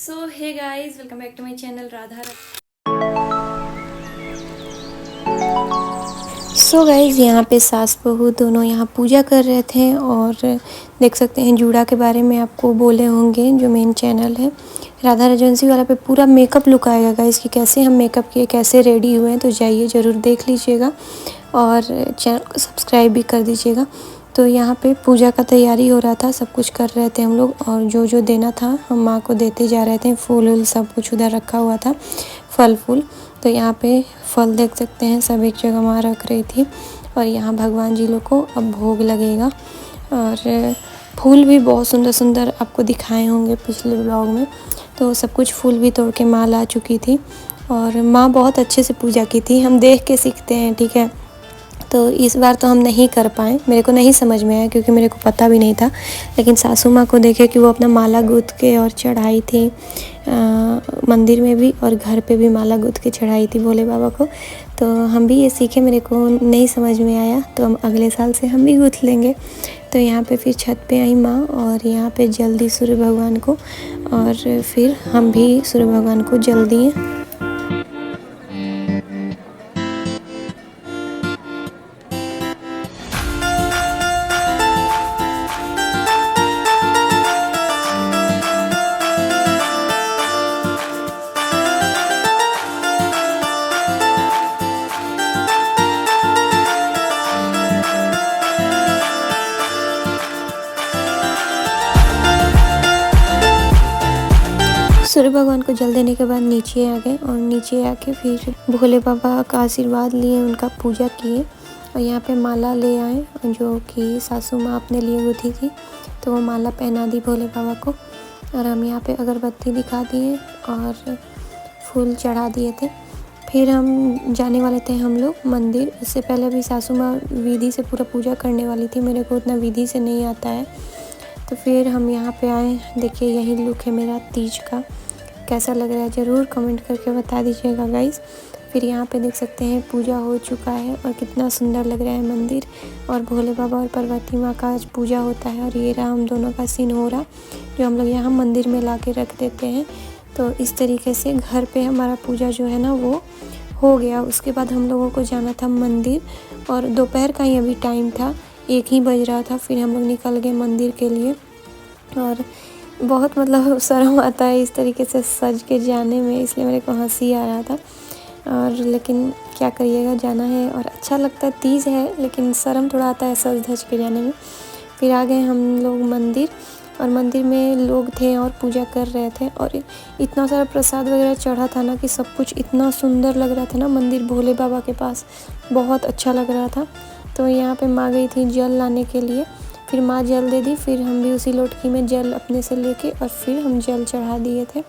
So hey guys, welcome back to my channel Radha. So guys यहाँ पे सास बहू दोनों यहाँ पूजा कर रहे थे और देख सकते हैं जूड़ा के बारे में आपको बोले होंगे। जो मेन चैनल है राधा राजवंशी वाला पे पूरा मेकअप लुक आएगा गाइज़ कि कैसे हम मेकअप किए, कैसे रेडी हुए हैं। तो जाइए ज़रूर देख लीजिएगा और चैनल को सब्सक्राइब भी कर दीजिएगा। तो यहाँ पे पूजा का तैयारी हो रहा था, सब कुछ कर रहे थे हम लोग और जो जो देना था हम माँ को देते जा रहे थे। फूल वूल सब कुछ उधर रखा हुआ था, फल फूल। तो यहाँ पे फल देख सकते हैं सब एक जगह माँ रख रही थी और यहाँ भगवान जी लोग को अब भोग लगेगा। और फूल भी बहुत सुंदर सुंदर आपको दिखाए होंगे पिछले ब्लॉग में। तो सब कुछ फूल भी तोड़ के माँ ला चुकी थी और माँ बहुत अच्छे से पूजा की थी। हम देख के सीखते हैं, ठीक है। तो इस बार तो हम नहीं कर पाए, मेरे को नहीं समझ में आया क्योंकि मेरे को पता भी नहीं था। लेकिन सासू माँ को देखे कि वो अपना माला गूँथ के और चढ़ाई थी मंदिर में भी और घर पे भी माला गूँथ के चढ़ाई थी भोले बाबा को। तो हम भी ये सीखे, मेरे को नहीं समझ में आया तो हम अगले साल से हम भी गूँथ लेंगे। तो यहाँ पे फिर छत पे आई माँ और यहाँ पे जल दी सूर्य भगवान को और फिर हम भी सूर्य भगवान को जल दिए। सूर्य भगवान को जल देने के बाद नीचे आ गए और नीचे आके फिर भोले बाबा का आशीर्वाद लिए, उनका पूजा किए और यहाँ पे माला ले आए जो कि सासू माँ अपने लिए गुथी थी। तो वो माला पहना दी भोले बाबा को और हम यहाँ पे अगरबत्ती दिखा दिए और फूल चढ़ा दिए थे। फिर हम जाने वाले थे हम लोग मंदिर। इससे पहले भी सासू माँ विधि से पूरा पूजा करने वाली थी, मेरे को उतना विधि से नहीं आता है। तो फिर हम यहाँ पे आए। देखिए यही लुक है मेरा तीज का, कैसा लग रहा है ज़रूर कमेंट करके बता दीजिएगा गाइस। फिर यहाँ पे देख सकते हैं पूजा हो चुका है और कितना सुंदर लग रहा है मंदिर और भोले बाबा और पार्वती माँ का आज पूजा होता है। और ये रहा हम दोनों का सीन हो रहा जो हम लोग यहाँ मंदिर में ला के रख देते हैं। तो इस तरीके से घर पे हमारा पूजा जो है ना वो हो गया। उसके बाद हम लोगों को जाना था मंदिर और दोपहर का ही अभी टाइम था, 1 ही बज रहा था। फिर हम लोग निकल गए मंदिर के लिए और बहुत मतलब शर्म आता है इस तरीके से सज के जाने में, इसलिए मेरे को हंसी आ रहा था। और लेकिन क्या करिएगा, जाना है और अच्छा लगता है, तीज है, लेकिन शर्म थोड़ा आता है सज धज के जाने में। फिर आ गए हम लोग मंदिर और मंदिर में लोग थे और पूजा कर रहे थे और इतना सारा प्रसाद वगैरह चढ़ा था ना कि सब कुछ इतना सुंदर लग रहा था ना। मंदिर भोले बाबा के पास बहुत अच्छा लग रहा था। तो यहाँ पे माँ गई थी जल लाने के लिए, फिर माँ जल दे दी। फिर हम भी उसी लोटकी में जल अपने से लेके और फिर हम जल चढ़ा दिए थे।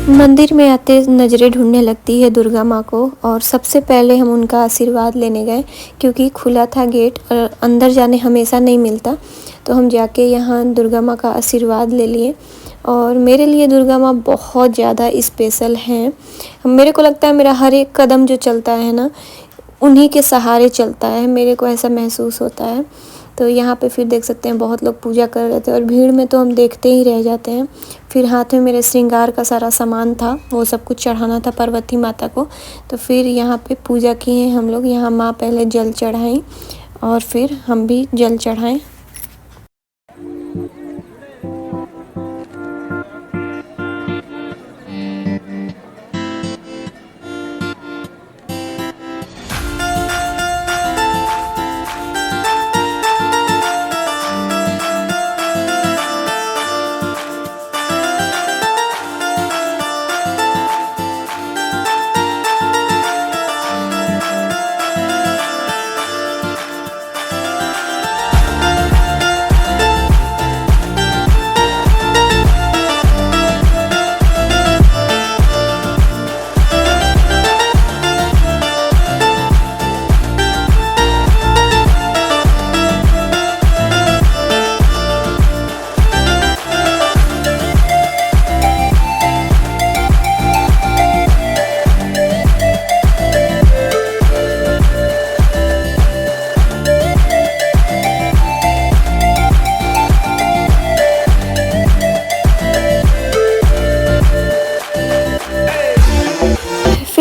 मंदिर में आते नज़रें ढूंढने लगती है दुर्गा माँ को और सबसे पहले हम उनका आशीर्वाद लेने गए क्योंकि खुला था गेट और अंदर जाने हमेशा नहीं मिलता। तो हम जाके यहाँ दुर्गा माँ का आशीर्वाद ले लिए और मेरे लिए दुर्गा माँ बहुत ज़्यादा स्पेशल हैं। मेरे को लगता है मेरा हर एक कदम जो चलता है ना उन्हीं के सहारे चलता है, मेरे को ऐसा महसूस होता है। तो यहाँ पे फिर देख सकते हैं बहुत लोग पूजा कर रहे थे और भीड़ में तो हम देखते ही रह जाते हैं। फिर हाथ में मेरे श्रृंगार का सारा सामान था, वो सब कुछ चढ़ाना था पार्वती माता को। तो फिर यहाँ पे पूजा किए हम लोग। यहाँ माँ पहले जल चढ़ाई और फिर हम भी जल चढ़ाएं।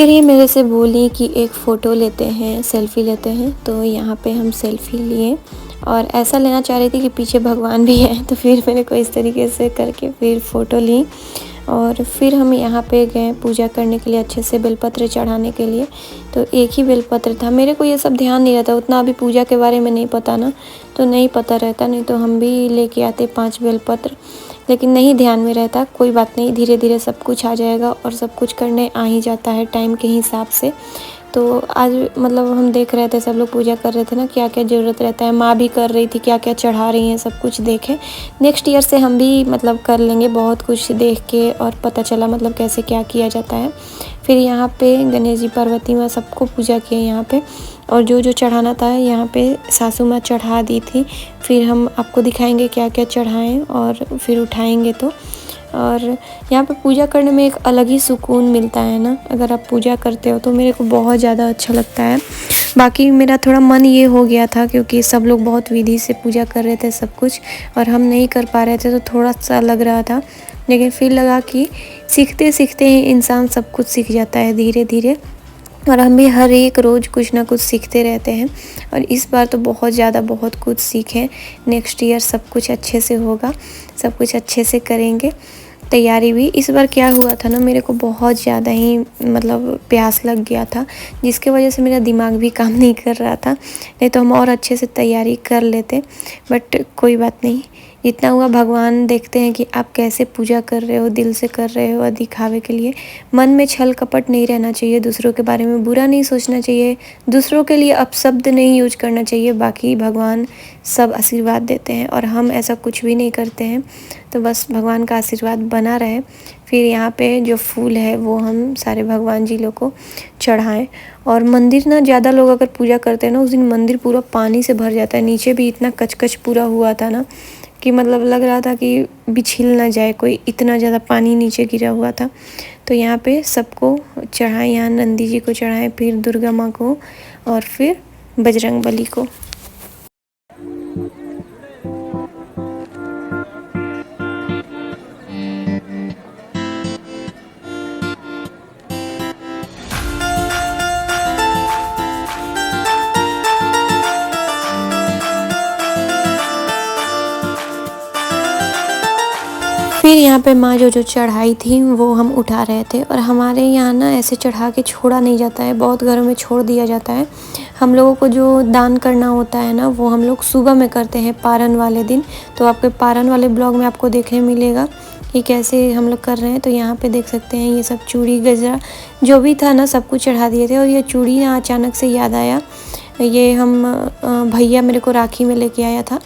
फिर ये मेरे से बोली कि एक फ़ोटो लेते हैं, सेल्फ़ी लेते हैं। तो यहाँ पे हम सेल्फ़ी लिए और ऐसा लेना चाह रही थी कि पीछे भगवान भी हैं, तो फिर मैंने को इस तरीके से करके फिर फ़ोटो ली। और फिर हम यहाँ पे गए पूजा करने के लिए, अच्छे से बेलपत्र चढ़ाने के लिए। तो एक ही बेलपत्र था, मेरे को ये सब ध्यान नहीं रहता उतना, अभी पूजा के बारे में नहीं पता ना, तो नहीं पता रहता, नहीं तो हम भी लेके आते 5 बेलपत्र, लेकिन नहीं ध्यान में रहता। कोई बात नहीं, धीरे धीरे सब कुछ आ जाएगा और सब कुछ करने आ ही जाता है टाइम के हिसाब से। तो आज मतलब हम देख रहे थे, सब लोग पूजा कर रहे थे ना, क्या क्या ज़रूरत रहता है, माँ भी कर रही थी, क्या क्या चढ़ा रही हैं, सब कुछ देखें। नेक्स्ट ईयर से हम भी मतलब कर लेंगे, बहुत कुछ देख के और पता चला मतलब कैसे क्या किया जाता है। फिर यहाँ पे गणेश जी, पार्वती माँ, सबको पूजा किए यहाँ पे, और जो जो चढ़ाना था यहाँ पे सासू माँ चढ़ा दी थी। फिर हम आपको दिखाएंगे क्या क्या चढ़ाएं और फिर उठाएंगे तो। और यहाँ पे पूजा करने में एक अलग ही सुकून मिलता है ना, अगर आप पूजा करते हो तो मेरे को बहुत ज़्यादा अच्छा लगता है। बाकी मेरा थोड़ा मन ये हो गया था क्योंकि सब लोग बहुत विधि से पूजा कर रहे थे सब कुछ, और हम नहीं कर पा रहे थे, तो थोड़ा सा लग रहा था। लेकिन फिर लगा कि सीखते सीखते ही इंसान सब कुछ सीख जाता है धीरे धीरे, और हम भी हर एक रोज़ कुछ ना कुछ सीखते रहते हैं। और इस बार तो बहुत ज़्यादा बहुत कुछ सीखे। नेक्स्ट ईयर सब कुछ अच्छे से होगा, सब कुछ अच्छे से करेंगे। तैयारी भी इस बार क्या हुआ था ना, मेरे को बहुत ज़्यादा ही मतलब प्यास लग गया था, जिसके वजह से मेरा दिमाग भी काम नहीं कर रहा था, नहीं तो हम और अच्छे से तैयारी कर लेते। बट कोई बात नहीं, जितना हुआ भगवान देखते हैं कि आप कैसे पूजा कर रहे हो, दिल से कर रहे हो और दिखावे के लिए। मन में छल कपट नहीं रहना चाहिए, दूसरों के बारे में बुरा नहीं सोचना चाहिए, दूसरों के लिए अपशब्द नहीं यूज करना चाहिए। बाकी भगवान सब आशीर्वाद देते हैं और हम ऐसा कुछ भी नहीं करते हैं, तो बस भगवान का आशीर्वाद बना रहे। फिर यहाँ पे जो फूल है वो हम सारे भगवान जी लोग को चढ़ाएं। और मंदिर ना, ज़्यादा लोग अगर पूजा करते हैं ना, उस दिन मंदिर पूरा पानी से भर जाता है। नीचे भी इतना कचकच पूरा हुआ था ना कि मतलब लग रहा था कि बिछिल ना जाए कोई, इतना ज़्यादा पानी नीचे गिरा हुआ था। तो यहाँ पे सबको चढ़ाएं, यहाँ नंदी जी को चढ़ाएं, फिर दुर्गा माँ को और फिर बजरंगबली को। फिर यहाँ पे माँ जो जो चढ़ाई थी वो हम उठा रहे थे। और हमारे यहाँ ना ऐसे चढ़ा के छोड़ा नहीं जाता है, बहुत घरों में छोड़ दिया जाता है। हम लोगों को जो दान करना होता है ना, वो हम लोग सुबह में करते हैं पारण वाले दिन। तो आपके पारण वाले ब्लॉग में आपको देखने मिलेगा कि कैसे हम लोग कर रहे हैं। तो यहाँ पे देख सकते हैं, ये सब चूड़ी गजरा जो भी था ना, सब कुछ चढ़ा दिए थे। और ये चूड़ी ना अचानक से याद आया, ये हम भैया मेरे को राखी में लेके आया था,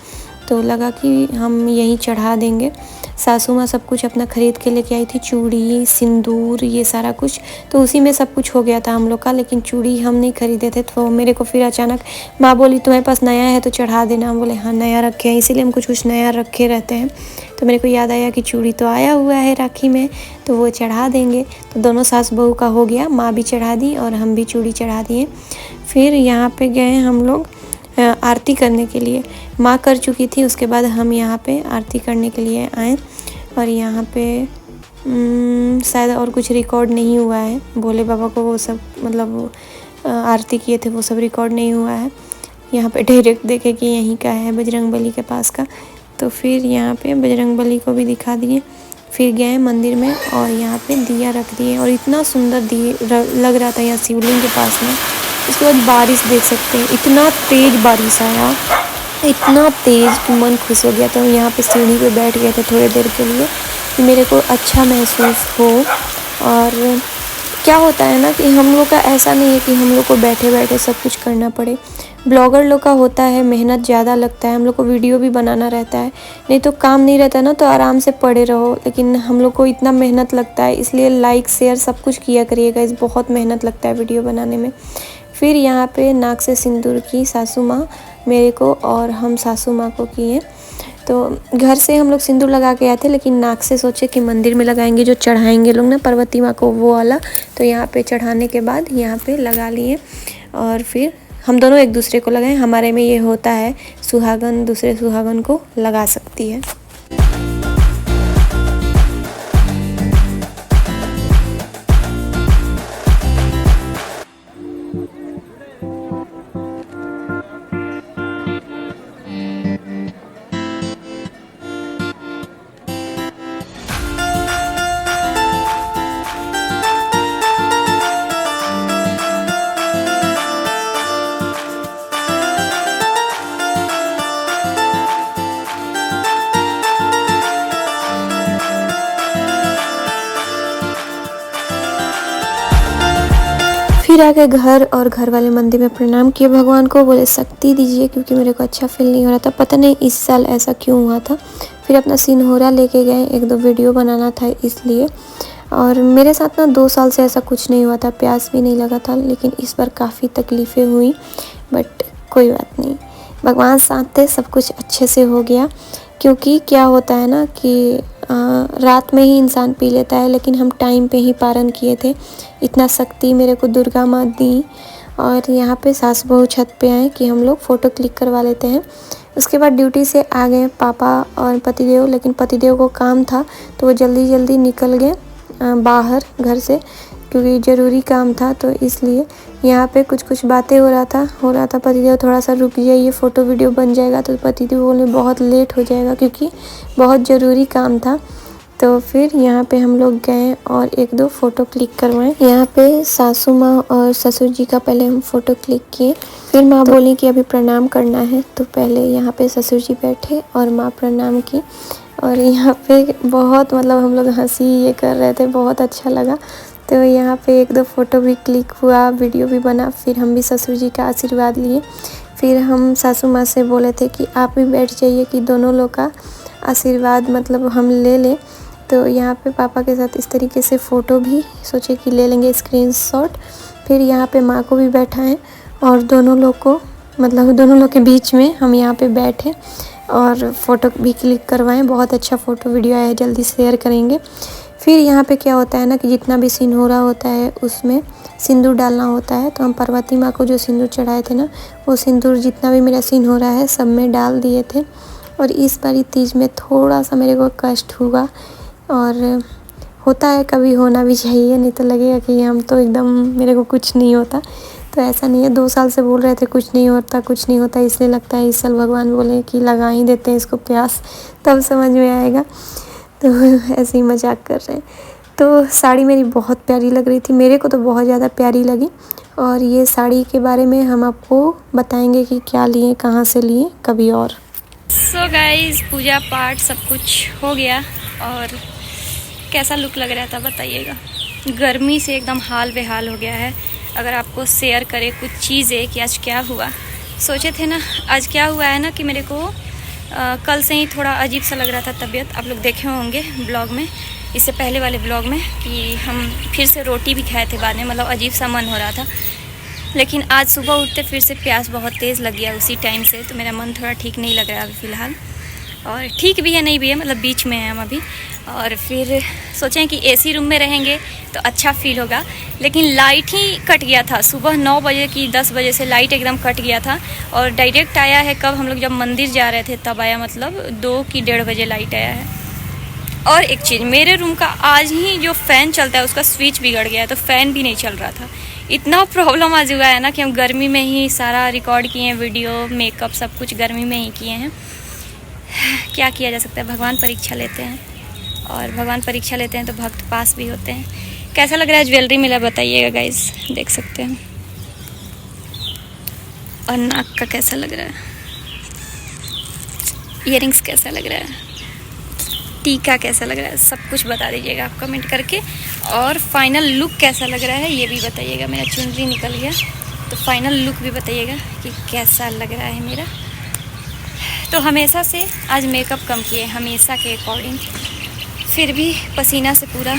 तो लगा कि हम यहीं चढ़ा देंगे। सासू माँ सब कुछ अपना ख़रीद के लेके आई थी, चूड़ी, सिंदूर, ये सारा कुछ, तो उसी में सब कुछ हो गया था हम लोग का। लेकिन चूड़ी हम नहीं खरीदे थे, तो मेरे को फिर अचानक माँ बोली तुम्हारे पास नया है तो चढ़ा देना। हम बोले हाँ नया रखे हैं, इसीलिए हम कुछ कुछ नया रखे रहते हैं। तो मेरे को याद आया कि चूड़ी तो आया हुआ है राखी में, तो वो चढ़ा देंगे। तो दोनों सास बहू का हो गया, माँ भी चढ़ा दी और हम भी चूड़ी चढ़ा दिए। फिर यहाँ पे गए हम लोग आरती करने के लिए। माँ कर चुकी थी, उसके बाद हम यहाँ पे आरती करने के लिए आए। और यहाँ पे शायद और कुछ रिकॉर्ड नहीं हुआ है, भोले बाबा को वो सब मतलब आरती किए थे वो सब रिकॉर्ड नहीं हुआ है। यहाँ पे डायरेक्ट देखे कि यहीं का है, बजरंगबली के पास का। तो फिर यहाँ पे बजरंगबली को भी दिखा दिए। फिर गए मंदिर में और यहाँ पे दिया रख दिए, और इतना सुंदर दिए लग रहा था यहाँ शिवलिंग के पास में। उसके बाद बारिश देख सकते हैं, इतना तेज़ बारिश आया, इतना तेज़ कि मन खुश हो गया। तो यहाँ पे सीढ़ी पे बैठ गए थे थोड़ी देर के लिए कि मेरे को अच्छा महसूस हो। और क्या होता है ना कि हम लोग का ऐसा नहीं है कि हम लोग को बैठे बैठे सब कुछ करना पड़े। ब्लॉगर लोग का होता है, मेहनत ज़्यादा लगता है, हम लोग को वीडियो भी बनाना रहता है, नहीं तो काम नहीं रहता ना, तो आराम से पड़े रहो। लेकिन हम लोग को इतना मेहनत लगता है, इसलिए लाइक शेयर सब कुछ किया करिएगा, इस बहुत मेहनत लगता है वीडियो बनाने में। फिर यहाँ पे नाक से सिंदूर की सासू माँ मेरे को, और हम सासू माँ को किए। तो घर से हम लोग सिंदूर लगा के आए थे, लेकिन नाक से सोचे कि मंदिर में लगाएंगे, जो चढ़ाएंगे लोग ना पार्वती माँ को, वो वाला। तो यहाँ पे चढ़ाने के बाद यहाँ पे लगा लिए, और फिर हम दोनों एक दूसरे को लगाए। हमारे में ये होता है, सुहागन दूसरे सुहागन को लगा सकती है। फिर आ गए घर और घर वाले मंदिर में प्रणाम किए भगवान को, बोले शक्ति दीजिए क्योंकि मेरे को अच्छा फील नहीं हो रहा था। पता नहीं इस साल ऐसा क्यों हुआ था। फिर अपना सिनहोरा लेके गए, 1-2 वीडियो बनाना था इसलिए। और मेरे साथ ना 2 साल से ऐसा कुछ नहीं हुआ था, प्यास भी नहीं लगा था, लेकिन इस बार काफ़ी तकलीफ़ें हुई, बट कोई बात नहीं, भगवान साथ थे, सब कुछ अच्छे से हो गया। क्योंकि क्या होता है ना कि रात में ही इंसान पी लेता है, लेकिन हम टाइम पे ही पारण किए थे। इतना शक्ति मेरे को दुर्गा माँ दी। और यहाँ पे सास बहू छत पे आए कि हम लोग फ़ोटो क्लिक करवा लेते हैं। उसके बाद ड्यूटी से आ गए पापा और पतिदेव, लेकिन पतिदेव को काम था तो वो जल्दी जल्दी निकल गए बाहर घर से, क्योंकि ज़रूरी काम था। तो इसलिए यहाँ पे कुछ बातें हो रहा था। पतिदेव थोड़ा सा रुक जाइए, फ़ोटो वीडियो बन जाएगा। तो पतिदेव बोले बहुत लेट हो जाएगा क्योंकि बहुत ज़रूरी काम था। तो फिर यहाँ पे हम लोग गए और 1-2 फ़ोटो क्लिक करवाएं। यहाँ पे सासू माँ और ससुर जी का पहले हम फ़ोटो क्लिक किए। फिर माँ बोली कि अभी प्रणाम करना है, तो पहले यहाँ पे ससुर जी बैठे और माँ प्रणाम की। और यहाँ पे बहुत मतलब हम लोग हंसी ये कर रहे थे, बहुत अच्छा लगा। तो यहाँ पे 1-2 फ़ोटो भी क्लिक हुआ, वीडियो भी बना। फिर हम भी ससुर जी का आशीर्वाद लिए। फिर हम सासू माँ से बोले थे कि आप भी बैठ जाइए कि दोनों लोग का आशीर्वाद मतलब हम ले लें। तो यहाँ पे पापा के साथ इस तरीके से फ़ोटो भी सोचे कि ले लेंगे स्क्रीनशॉट। फिर यहाँ पे माँ को भी बैठाएं और दोनों लोग को मतलब दोनों लोग के बीच में हम यहाँ पे बैठे और फ़ोटो भी क्लिक करवाएं। बहुत अच्छा फ़ोटो वीडियो आया है, जल्दी शेयर करेंगे। फिर यहाँ पे क्या होता है ना कि जितना भी सिनहोरा होता है उसमें सिंदूर डालना होता है। तो हम पार्वती माँ को जो सिंदूर चढ़ाए थे ना, वो सिंदूर जितना भी मेरा सिनहोरा है सब में डाल दिए थे। और इस बारी तीज में थोड़ा सा मेरे को कष्ट हुआ, और होता है, कभी होना भी चाहिए, नहीं तो लगेगा कि हम तो एकदम मेरे को कुछ नहीं होता। तो ऐसा नहीं है, 2 साल से बोल रहे थे कुछ नहीं होता, इसलिए लगता है इस साल भगवान बोले कि लगा ही देते हैं इसको प्यास, तब समझ में आएगा। तो ऐसे ही मजाक कर रहे हैं। तो साड़ी मेरी बहुत प्यारी लग रही थी, मेरे को तो बहुत ज़्यादा प्यारी लगी। और ये साड़ी के बारे में हम आपको बताएंगे कि क्या लिए, कहाँ से लिए, कभी और। सो गाइज, पूजा पाठ सब कुछ हो गया और कैसा लुक लग रहा था बताइएगा। गर्मी से एकदम हाल बेहाल हो गया है। अगर आपको शेयर करें कुछ चीज़ें कि आज क्या हुआ, सोचे थे ना, आज क्या हुआ है ना कि मेरे को कल से ही थोड़ा अजीब सा लग रहा था तबीयत। आप लोग देखे होंगे ब्लॉग में, इससे पहले वाले ब्लॉग में, कि हम फिर से रोटी भी खाए थे बाद में, मतलब अजीब सा मन हो रहा था। लेकिन आज सुबह उठते फिर से प्यास बहुत तेज़ लग गया उसी टाइम से, तो मेरा मन थोड़ा ठीक नहीं लग रहा अभी फ़िलहाल। और ठीक भी है नहीं भी है, मतलब बीच में है हम अभी। और फिर सोचें कि एसी रूम में रहेंगे तो अच्छा फील होगा, लेकिन लाइट ही कट गया था। सुबह 9 बजे की 10 बजे से लाइट एकदम कट गया था और डायरेक्ट आया है कब, हम लोग जब मंदिर जा रहे थे तब आया, मतलब 2 की 1:30 बजे लाइट आया है। और एक चीज़, मेरे रूम का आज ही जो फ़ैन चलता है उसका स्विच बिगड़ गया है, तो फ़ैन भी नहीं चल रहा था। इतना प्रॉब्लम आज हुआ है ना कि हम गर्मी में ही सारा रिकॉर्ड किए हैं, वीडियो मेकअप सब कुछ गर्मी में ही किए हैं। क्या किया जा सकता है, भगवान परीक्षा लेते हैं, और भगवान परीक्षा लेते हैं तो भक्त पास भी होते हैं। कैसा लग रहा है ज्वेलरी मिला बताइएगा गाइस, देख सकते हैं। और नाक का कैसा लग रहा है, इयररिंग्स कैसा लग रहा है, टीका कैसा लग रहा है, सब कुछ बता दीजिएगा आप कमेंट करके। और फाइनल लुक कैसा लग रहा है ये भी बताइएगा। मेरा चुनरी निकल गया, तो फाइनल लुक भी बताइएगा कि कैसा लग रहा है मेरा। तो हमेशा से आज मेकअप कम किए, हमेशा के अकॉर्डिंग, फिर भी पसीना से पूरा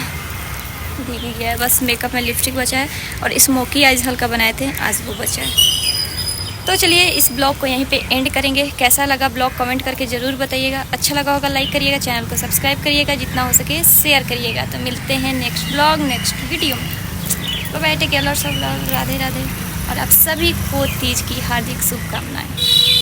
भीग गया है। बस मेकअप में लिपस्टिक बचा है और स्मोकी आइज हल्का बनाए थे, आज वो बचा है। तो चलिए इस ब्लॉग को यहीं पे एंड करेंगे। कैसा लगा ब्लॉग कमेंट करके ज़रूर बताइएगा। अच्छा लगा होगा लाइक करिएगा, चैनल को सब्सक्राइब करिएगा, जितना हो सके शेयर करिएगा। तो मिलते हैं नेक्स्ट ब्लॉग नेक्स्ट वीडियो में। तो बैठे केयर, सब लोग राधे राधे, और आप सभी को तीज की हार्दिक शुभकामनाएँ।